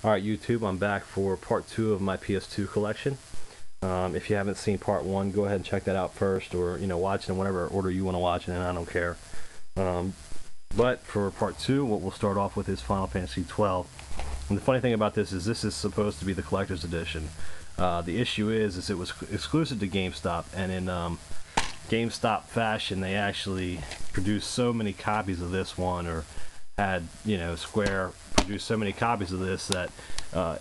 Alright YouTube, I'm back for part 2 of my PS2 collection. If you haven't seen part 1, go ahead and check that out first, or watch it in whatever order you want to watch it in, I don't care. But for part 2, what we'll start off with is Final Fantasy 12. And the funny thing about this is supposed to be the collector's edition. The issue is it was exclusive to GameStop, and in GameStop fashion they actually produced so many copies of this one, or had Square produced so many copies of this that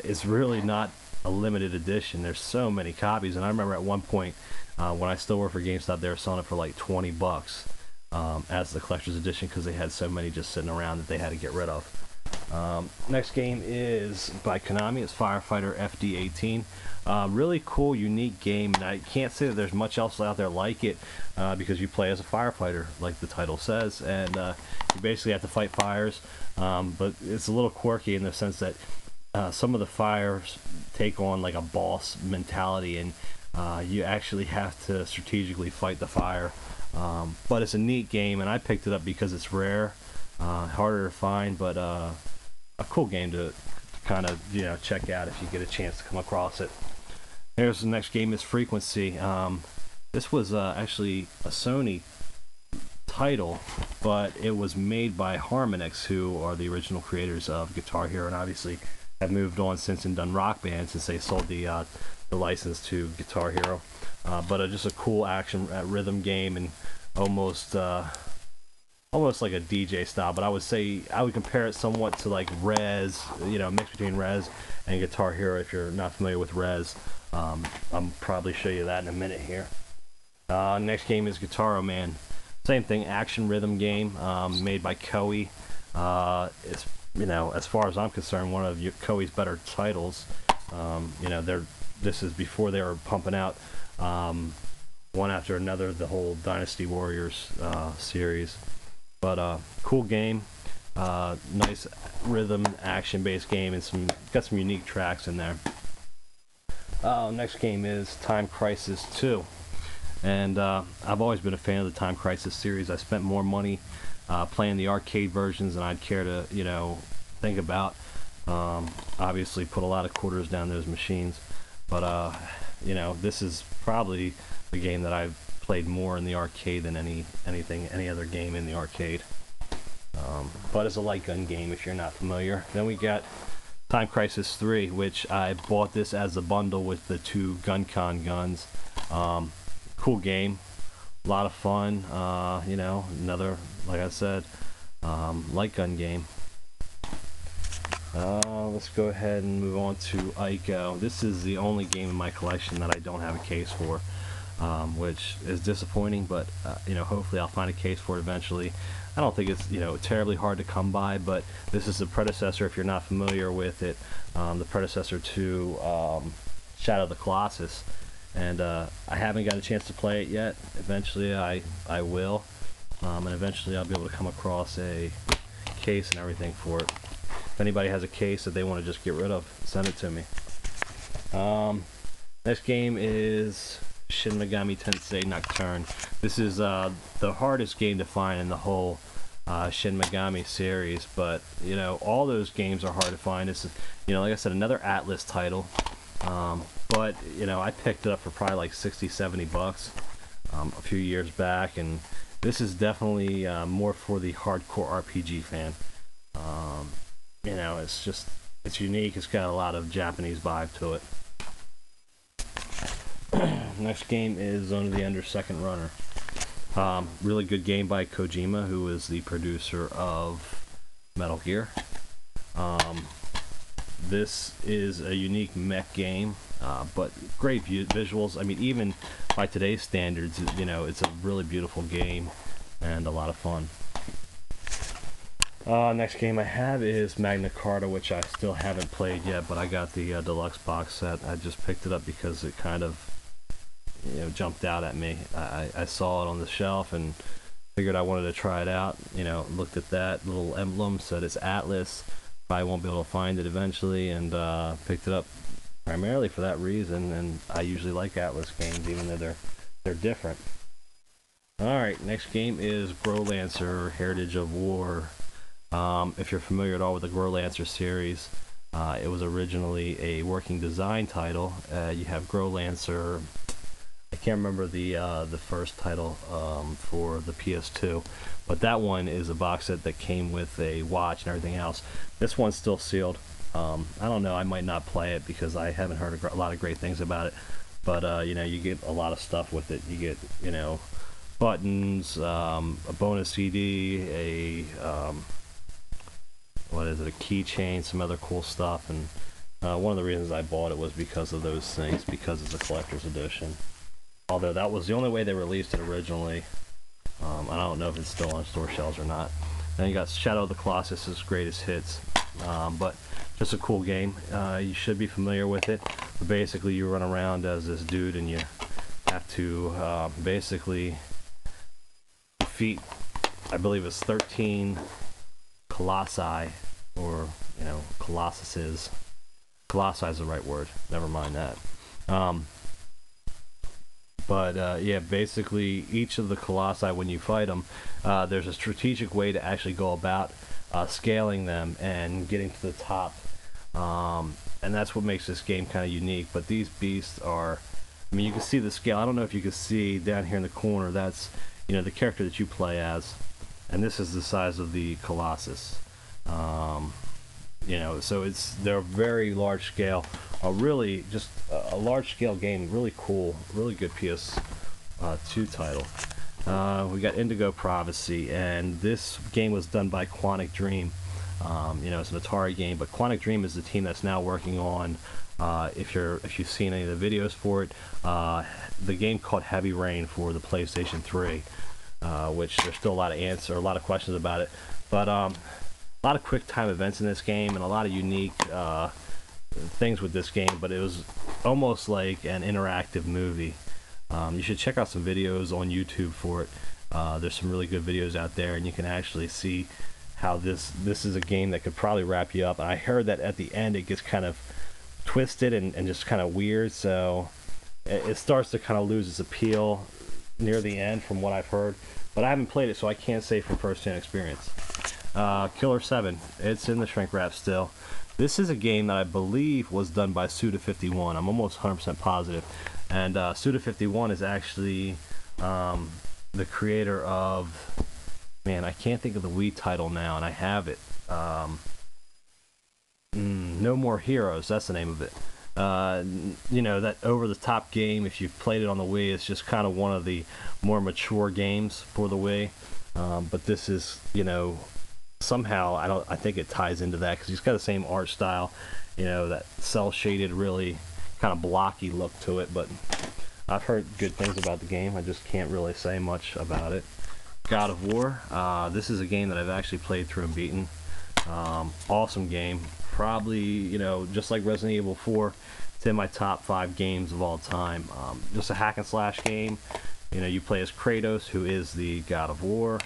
it's really not a limited edition. There's so many copies, and I remember at one point when I still worked for GameStop, they were selling it for like 20 bucks as the collector's edition, because they had so many just sitting around that they had to get rid of. Next game is by Konami. It's Firefighter FD18. Really cool, unique game, and I can't say that there's much else out there like it, because you play as a firefighter, like the title says, and you basically have to fight fires, but it's a little quirky in the sense that some of the fires take on like a boss mentality, and you actually have to strategically fight the fire. But it's a neat game, and I picked it up because it's rare, harder to find, but a cool game to kind of check out if you get a chance to come across it. Here's the next game is Frequency. This was actually a Sony title, but it was made by Harmonix, who are the original creators of Guitar Hero, and obviously have moved on since and done Rock Band since they sold the license to Guitar Hero. But just a cool action rhythm game, and almost like a DJ style, but I would compare it somewhat to like Rez, mix between Rez and Guitar Hero. If you're not familiar with Rez, I'll probably show you that in a minute here. Next game is Guitar Man. Same thing, action rhythm game, made by Koei. It's as far as I'm concerned, one of Koei's better titles. This is before they were pumping out one after another the whole Dynasty Warriors series. But cool game, nice rhythm, action-based game, and got some unique tracks in there. Next game is Time Crisis 2, and I've always been a fan of the Time Crisis series. I spent more money playing the arcade versions than I'd care to think about. Obviously, put a lot of quarters down those machines, but this is probably the game that I've played more in the arcade than any other game in the arcade. But it's a light gun game if you're not familiar. Then we got Time Crisis 3, which I bought this as a bundle with the 2 GunCon guns. Cool game, a lot of fun. Another, like I said, light gun game. Let's go ahead and move on to Ico. This is the only game in my collection that I don't have a case for, which is disappointing, but hopefully I'll find a case for it eventually. I don't think it's terribly hard to come by, but this is the predecessor, if you're not familiar with it, the predecessor to Shadow of the Colossus, and I haven't got a chance to play it yet. Eventually I will, and eventually I'll be able to come across a case and everything for it. If anybody has a case that they want to just get rid of, send it to me. Next game is Shin Megami Tensei Nocturne. This is the hardest game to find in the whole Shin Megami series, but all those games are hard to find. This is like I said, another Atlas title, but I picked it up for probably like 60-70 bucks a few years back, and this is definitely more for the hardcore RPG fan. It's unique. It's got a lot of Japanese vibe to it. Next game is Zone of the Ender Second Runner. Really good game by Kojima, who is the producer of Metal Gear. This is a unique mech game, but great visuals. I mean, even by today's standards, it's a really beautiful game and a lot of fun. Next game I have is Magna Carta, which I still haven't played yet, but I got the deluxe box set. I just picked it up because it kind of jumped out at me. I saw it on the shelf and figured I wanted to try it out. Looked at that little emblem, said it's Atlas. Probably won't be able to find it eventually, and picked it up primarily for that reason. And I usually like Atlas games, even though they're different. Alright, next game is Growlancer, Heritage of War. If you're familiar at all with the Growlancer series, It was originally a working design title. You have Grow Lancer. I can't remember the first title for the PS2, but that one is a box set that came with a watch and everything else. This one's still sealed. I don't know. I might not play it because I haven't heard a lot of great things about it. But you know, you get a lot of stuff with it. You get, you know, buttons, a bonus CD, what is it, a keychain, some other cool stuff. And one of the reasons I bought it was because of those things, because it's a collector's edition. Although that was the only way they released it originally. I don't know if it's still on store shelves or not. Then you got Shadow of the Colossus's greatest hits. But just a cool game. You should be familiar with it. But basically, you run around as this dude, and you have to basically defeat, I believe it's 13 colossi, or, you know, colossuses. Colossi is the right word. Never mind that. Yeah, basically each of the colossi, when you fight them, there's a strategic way to actually go about scaling them and getting to the top, and that's what makes this game kind of unique. But these beasts are, I mean, you can see the scale. I don't know if you can see down here in the corner, that's, you know, the character that you play as, and this is the size of the colossus. You know, so they're very large scale, really just a large scale game, really cool, really good PS2 title. We got Indigo Prophecy, and this game was done by Quantic Dream. You know, it's an Atari game, but Quantic Dream is the team that's now working on, if you've seen any of the videos for it, the game called Heavy Rain for the PlayStation 3, which there's still a lot of questions about it, but a lot of quick time events in this game and a lot of unique things with this game, but it was almost like an interactive movie. You should check out some videos on YouTube for it. There's some really good videos out there, and you can actually see how this is a game that could probably wrap you up. And I heard that at the end it gets kind of twisted and just kind of weird, so it starts to kind of lose its appeal near the end from what I've heard, but I haven't played it, so I can't say from first-hand experience. Killer 7, it's in the shrink wrap still. This is a game that I believe was done by Suda51. I'm almost 100% positive. And Suda51 is actually the creator of, man, I can't think of the Wii title now, and I have it. No More Heroes, that's the name of it. You know, that over-the-top game, if you've played it on the Wii, it's just kind of one of the more mature games for the Wii. But this is, you know, somehow I think it ties into that, because he's got the same art style, you know, that cell shaded, really kind of blocky look to it. But I've heard good things about the game. I just can't really say much about it. God of War, this is a game that I've actually played through and beaten. Awesome game, probably, you know, just like Resident Evil 4, it's in my top 5 games of all time. Just a hack and slash game. You know, you play as Kratos, who is the God of War,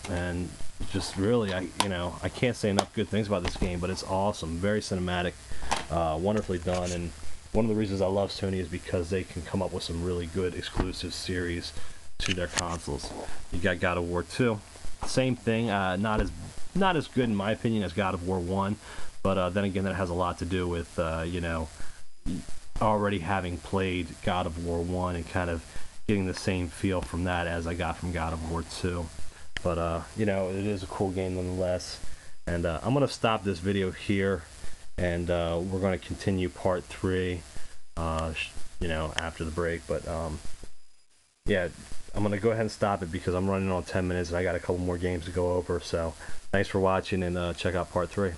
and just really, I can't say enough good things about this game, but it's awesome, very cinematic, wonderfully done. And one of the reasons I love Sony is because they can come up with some really good exclusive series to their consoles. You got God of War 2, same thing, not as good in my opinion as God of War 1, but then again, that has a lot to do with you know, already having played God of War 1 and kind of getting the same feel from that as I got from God of War 2. But you know, it is a cool game nonetheless. And I'm gonna stop this video here, and we're gonna continue part 3 you know, after the break. But yeah, I'm gonna go ahead and stop it because I'm running on 10 minutes and I got a couple more games to go over. So thanks for watching, and check out part 3.